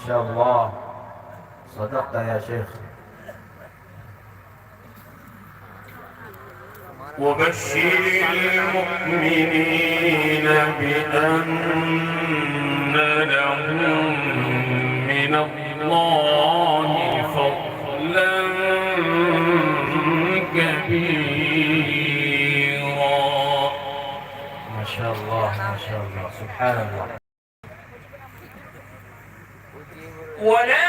شاء الله، صدقت يا شيخ. وبشر المؤمنين بأن لهم من الله فضلا كبيرا. ما شاء الله ما شاء الله، سبحان الله. ولا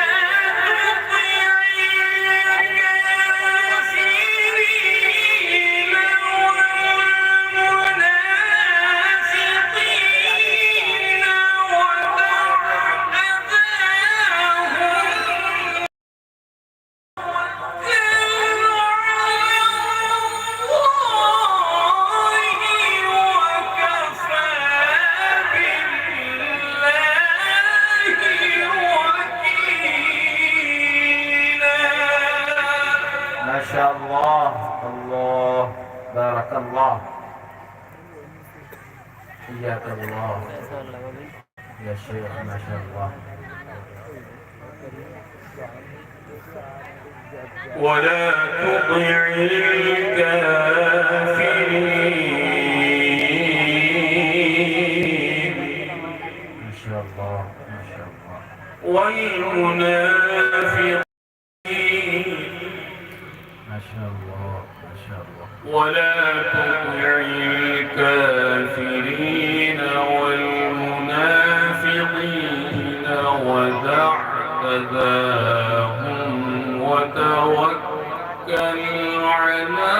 ما شاء الله، الله بارك الله، حياك الله يا شيخ، ما شاء الله. ولا تطع الكافرين ما شاء الله ما شاء الله. والمنافقين ما شاء الله ما شاء الله. ولا تطع الكافرين والمنافقين ودع أذاهم وتوكل على